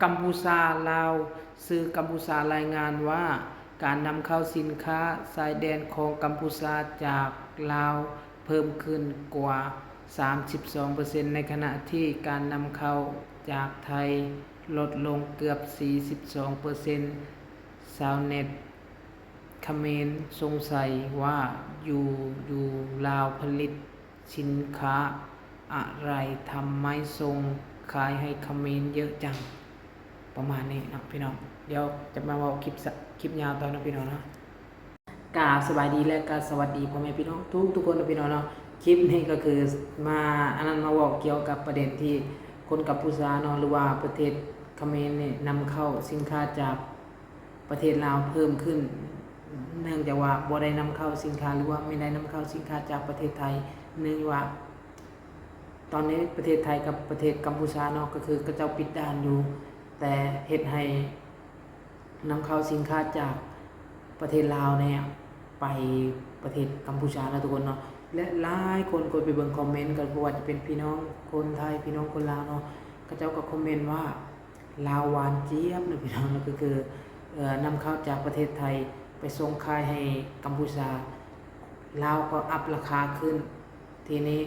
กัมพูชาลาวสื่อกัมพูชารายงานว่าการนำเข้าสินค้าชายแดนของกัมพูชาจากลาวเพิ่มขึ้นกว่า 32% ในขณะที่การนำเข้าจากไทยลดลงเกือบ 42%ชาวเน็ตเขมรสงสัยว่าอยู่ลาวผลิตสินค้าอะไรทำไมส่งขายให้เขมรเยอะจังประมาณนี้นะพี่น้องเดี๋ยวจะมาเอาคลิปยาวตอนนะพี่น้องนะกราบสบายดีและก็สวัสดีพ่อแม่พี่น้องทุกคนนะพี่น้องเนาะคลิปนี้ก็คือมามาบอกเกี่ยวกับประเด็นที่คนกัมพูชาเนาะหรือว่าประเทศเขมรเนี่ยนำเข้าสินค้าจากประเทศลาวเพิ่มขึ้นเนื่องจากว่าบ่ได้นำเข้าสินค้าหรือว่าไม่ได้นำเข้าสินค้าจากประเทศไทยเนื่องจากว่าตอนนี้ประเทศไทยกับประเทศกัมพูชาเนาะก็คือกระเจ้าปิดด่านอยู่แต่เฮ็ดให้นำเข้าสินค้าจากประเทศลาวเนี่ยไปประเทศกัมพูชานะทุกคนเนาะและหลายคนกดไปเบิ่งคอมเมนต์กันเพราะว่าจะเป็นพี่น้องคนไทยพี่น้องคนลาวเนาะกระเจ้าก็คอมเมนต์ว่าลาวหวานเจี๊ยบนะพี่น้องก็คือนำเข้าจากประเทศไทยไปส่งขายให้กัมพูชาลาวก็อัพราคาขึ้นทีนี้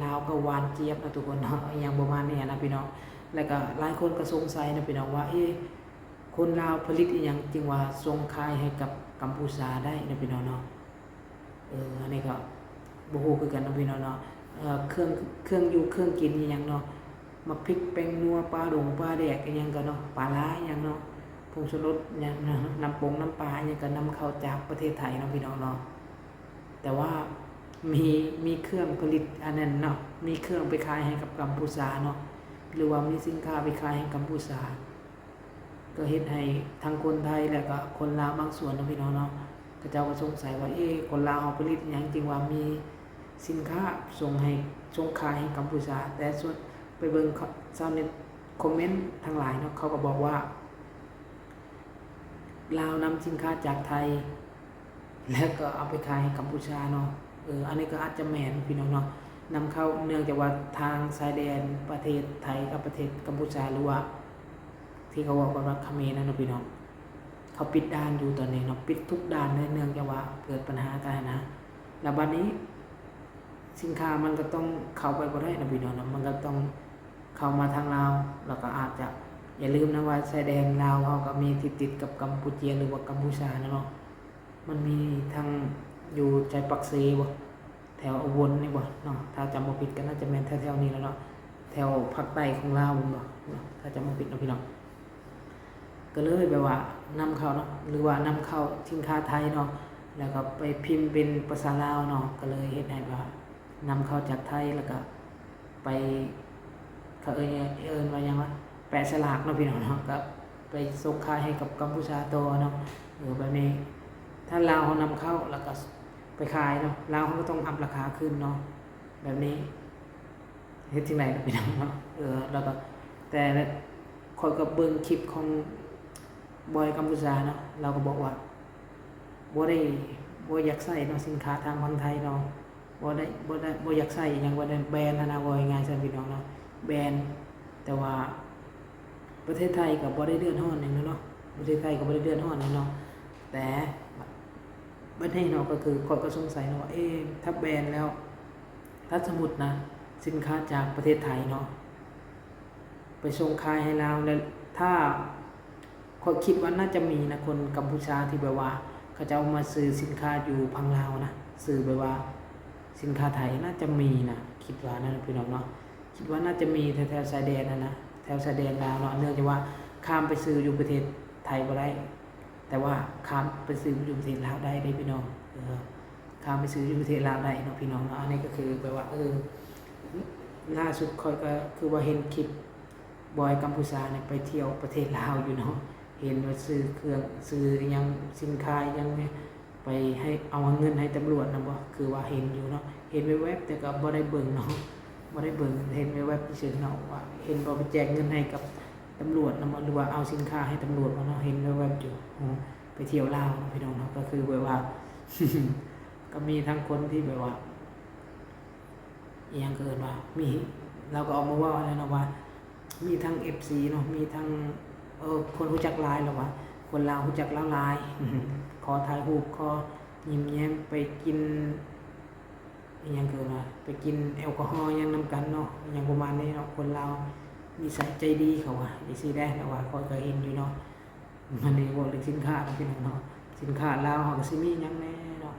ลาวก็หวานเจี๊ยบนะทุกคนเนาะอย่างประมาณนี้นะพี่น้องแล้วก็หลายคนก็สงสัยนะพี่น้องว่าคนลาวผลิตอีหยังจึงว่าส่งขายให้กับกัมพูชาได้นะพี่น้องเนาะอันนี้ก็บ่ฮู้คือกันนะพี่น้องเนาะเครื่องอยู่เครื่องกินอีหยังเนาะมาพริกแป้งนัวปลาดงปลาแดกอีหยังก็เนาะปลาร้าอีหยังเนาะผงชูรสอีหยังน้ำปลาอีหยังก็นำเข้าจากประเทศไทยนะพี่น้องเนาะแต่ว่ามีเครื่องผลิตอันนั้นเนาะมีเครื่องไปขายให้กับกัมพูชาเนาะหรือว่ามีสินค้าไปขายให้กัมพูชาก็เฮ็ดให้ทั้งคนไทยแล้วก็คนลาวบางส่วนนะพี่น้องเนาะก็เจ้าก็สงสัยว่าคนลาวเฮาผลิตหยังจริงว่ามีสินค้าส่งขายให้กัมพูชาแต่ส่วนไปเบิ่งชาวเน็ตคอมเมนต์ทั้งหลายเนาะเขาก็บอกว่าลาวนำสินค้าจากไทยแล้วก็เอาไปขายให้กัมพูชาเนาะอันนี้ก็อาจจะแม่นพี่น้องเนาะนำเข้าเนื่องจากว่าทางชายแดนประเทศไทยกับประเทศกัมพูชาหรือว่าที่เขาบอกว่าเขมรนั่นนะพี่น้องเขาปิดด่านอยู่ตอนนี้เนาะปิดทุกด่านเลยเนื่องจากว่าเกิดปัญหากันนะแล้วบัดนี้สินค้ามันก็ต้องเข้าไปบ่ได้นะพี่น้องนะมันก็ต้องเข้ามาทางลาวแล้วก็อาจจะอย่าลืมนะว่าชายแดนลาวเขาก็มีติดกับกัมพูชาหรือว่ากัมพูชาเนาะมันมีทางอยู่ใจปักเซบ่แถวอุบลนี่บ่เนาะถ้าจำบ่ผิดก็น่าจะแม่นแถวๆนี้แล้วเนาะแถวภาคใต้ของลาวบ่เนาะถ้าจำบ่ผิดเนาะพี่น้องก็เลยแบบว่านำเข้าเนาะหรือว่านำเข้าสินค้าไทยเนาะแล้วก็ไปพิมพ์เป็นภาษาลาวเนาะก็เลยเฮ็ดให้ว่านำเข้าจากไทยแล้วก็ไปเขาว่าหยังวะแปะฉลากเนาะพี่น้องเนาะก็ไปส่งขายให้กับกัมพูชาต่อเนาะแบบนี้ถ้าลาวเขานำเข้าแล้วก็ไปขายเนาะลาวเขาก็ต้องอัพราคาขึ้นเนาะแบบนี้เฮ็ดจังได๋พี่น้องเนาะแล้วก็แต่ข้อยก็เบิ่งคลิปของบอยกัมพูชาเนาะเราก็บอกว่าบ่อยากใช้เนาะสินค้าทางฝั่งไทยเนาะบ่อยากใช้หยังบ่ได้แบนนะบ่ง่ายๆซั่นพี่น้องเนาะแบนแต่ว่าประเทศไทยก็บ่ได้เดือดร้อนหยังเนาะประเทศไทยก็บ่ได้เดือดร้อนหยังเนาะแต่บัดนี้เนาะก็คือข้อยก็สงสัยเนาะว่าถ้าแบนแล้วถ้าสมมุตินะสินค้าจากประเทศไทยเนาะไปส่งขายให้ลาวแล้วถ้าข้อยคิดว่าน่าจะมีนะคนกัมพูชาที่แบบว่าเขาจะเอามาซื้อสินค้าอยู่พังลาวนะซื้อแบบว่าสินค้าไทยน่าจะมีนะคิดว่านะพี่น้องเนาะคิดว่าน่าจะมีแถวชายแดนนะแถวชายแดนลาวเนาะเนื่องจากว่าข้ามไปซื้ออยู่ประเทศไทยบ่ได้แต่ว่าข้ามไปซื้ออยู่ประเทศลาวได้พี่น้องข้ามไปซื้ออยู่ประเทศลาวได้เนาะพี่น้องเนาะอันนี้ก็คือแบบว่าล่าสุดค่อยก็คือว่าเห็นคลิปบอยกัมพูชาเนี่ยไปเที่ยวประเทศลาวอยู่เนาะเห็นว่าซื้อเครื่องซื้อยังสินค้ายังไปให้เอาเงินให้ตำรวจนะบ่คือว่าเห็นอยู่เนาะเห็นแวบๆแต่ก็บ่ได้เบิ่งเนาะบ่ได้เบิ่งเห็นแวบๆเฉยๆเนาะว่าเห็นบ่ไปแจกเงินให้กับตำรวจนะหรือว่าเอาสินค้าให้ตำรวจเนาะเห็นแวบๆอยู่ไปเที่ยวลาวพี่น้องเนาะก็คือแบบว่า ก็มีทั้งคนที่แบบว่าอีหยังเกินว่ามีเราก็ออกมาว่าอะไรเนาะว่า มีทั้ง FC เนาะมีทั้งคนรู้จักหลายแล้ววะคนลาวรู้จักลาวหลาย ขอถ่ายรูปขอยิ้มแย้มไปกินอิหยังคือว่าไปกินแอลกอฮอล์หยังนำกันเนาะอหยังประมาณนี้เนาะคนลาวนิสัยใจดีเขาว่าจังซี่ได้แต่ว่าข้อยก็เห็นอยู่เนาะมันนี่บ่เรื่องสินค้าเนาะพี่น้องเนาะสินค้าลาวเฮาก็สิมีหยังแหน่เนาะ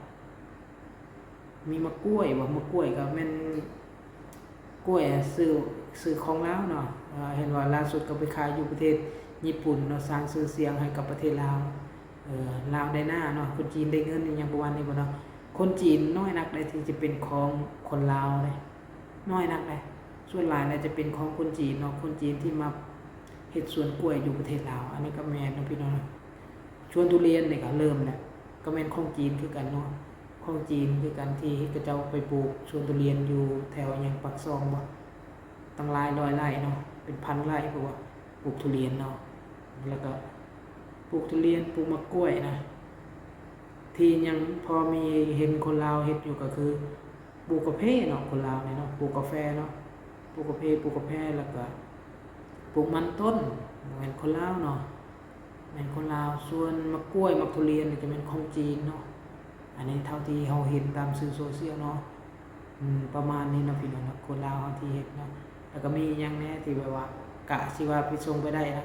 มีมะกล้วยบ่มะกล้วยก็แม่นกล้วยซื้อของลาวเนาะเห็นว่าล่าสุดก็ไปขายอยู่ประเทศญี่ปุ่นเนาะสร้างชื่อเสียงให้กับประเทศลาวลาวได้หน้าเนาะคนจีนได้เงินอหยังประมาณนี้บ่เนาะคนจีนน้อยนักเลยที่จะเป็นของคนลาวเลยน้อยนักเลยส่วนหลายน่าจะเป็นของคนจีนเนาะคนจีนที่มาเฮ็ดสวนกล้วยอยู่ประเทศลาวอันนี้ก็แม่นเนาะพี่น้องชวนทุเรียนนี่ก็เริ่มแล้วก็แม่นของจีนคือกันเนาะของจีนคือกันที่เขาเจ้าไปปลูกสวนทุเรียนอยู่แถวหยังปากซองบ่ตั้งหลายร้อยไร่เนาะเป็นพันไร่เพราะว่าปลูกทุเรียนเนาะแล้วก็ปลูกทุเรียนปลูกมะกล้วยนะที่ยังพอมีเห็นคนลาวเฮ็ดอยู่ก็คือปลูกกาแฟเนาะคนลาวเนี่ยเนาะปลูกกาแฟเนาะปลูกกาแฟแล้วก็ปลูกมันต้นเหมือนคนลาวเนาะเหมือนคนลาวส่วนมะกล้วยมะทุเรียนนี่จะเป็นของจีนเนาะอันนี้เท่าที่เฮาเห็นตามสื่อโซเชียลเนาะประมาณนี้เนาะพี่น้องคนลาวเฮาที่เฮ็ดเนาะแล้วก็มีหยังแน่ที่แบบว่ากะสิว่าไปส่งไปได้นะ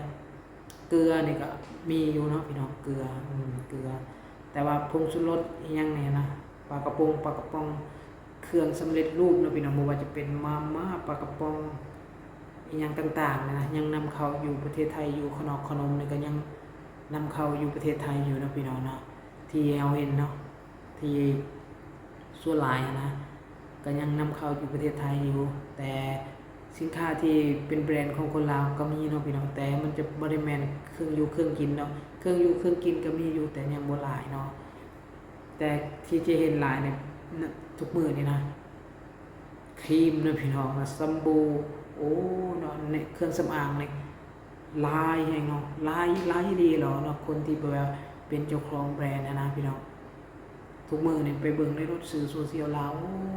เกลือนี่ก็มีอยู่เนาะพี่น้องเกลือเกลือแต่ว่าผงชูรสอีหยังเนี่ยนะปลากระป๋องเครื่องสำเร็จรูปเนาะพี่น้องบ่ว่าจะเป็นมาม่าปลากระป๋องอีหยังต่างๆนะยังนำเข้าอยู่ประเทศไทยอยู่ขนมนี่ก็ยังนำเข้าอยู่ประเทศไทยอยู่เนาะพี่น้องเนาะที่เฮาเห็นเนาะที่ส่วนหลายนะก็ยังนำเข้าอยู่ประเทศไทยอยู่แต่สินค้าที่เป็นแบรนด์ของคนลาวก็มีเนาะพี่น้องแต่มันจะบ่ได้แม่นเครื่องอยู่เครื่องกินเนาะเครื่องอยู่เครื่องกินก็มีอยู่แต่ยังบ่หลายเนาะแต่ที่จะเห็นหลายในทุกมื้อนี่นะครีมเนาะพี่น้องสบู่โอ้เนาะในเครื่องสำอางนี่หลายแฮงเนาะหลายดีเหรอเนาะคนที่แบบเป็นเจ้าของแบรนด์นะพี่น้องทุกมื้อนี่ไปเบิ่งในรถสื่อโซเชียลลาว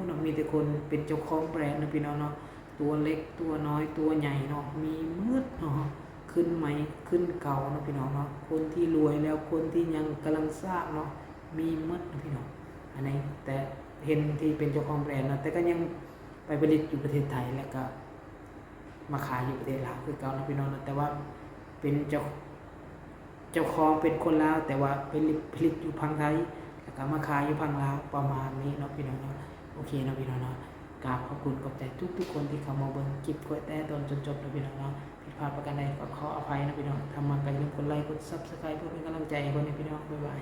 เนาะมีแต่คนเป็นเจ้าของแบรนด์เนาะพี่น้องเนาะตัวเล็กตัวน้อยตัวใหญ่เนาะมีมืดเนาะขึ้นใหม่ขึ้นเก่าเนาะพี่น้องเนาะคนที่รวยแล้วคนที่ยังกำลังสร้างเนาะมีมืดเนาะพี่น้องอันนี้แต่เห็นที่เป็นเจ้าของแบรนด์เนาะแต่ก็ยังไปผลิตอยู่ประเทศไทยแล้วก็มาขายอยู่ประเทศลาวคือเก่าเนาะพี่น้องแต่ว่าเป็นเจ้าของเป็นคนลาวแต่ว่าผลิตอยู่พังไทยแล้วก็มาขายอยู่พังลาวประมาณนี้เนาะพี่น้องเนาะโอเคเนาะพี่น้องเนาะกราบขอบคุณขอบใจทุกคนที่เข้ามาเบิ่งคลิปกดแต่ตอนจนจบนะพี่น้องเนาะผิดพลาดประการใดก็ขออภัยนะพี่น้องทำมากันอย่าลืมกดไลค์กด Subscribe เพื่อเป็นกำลังใจให้คนในพี่น้องบ๊ายบาย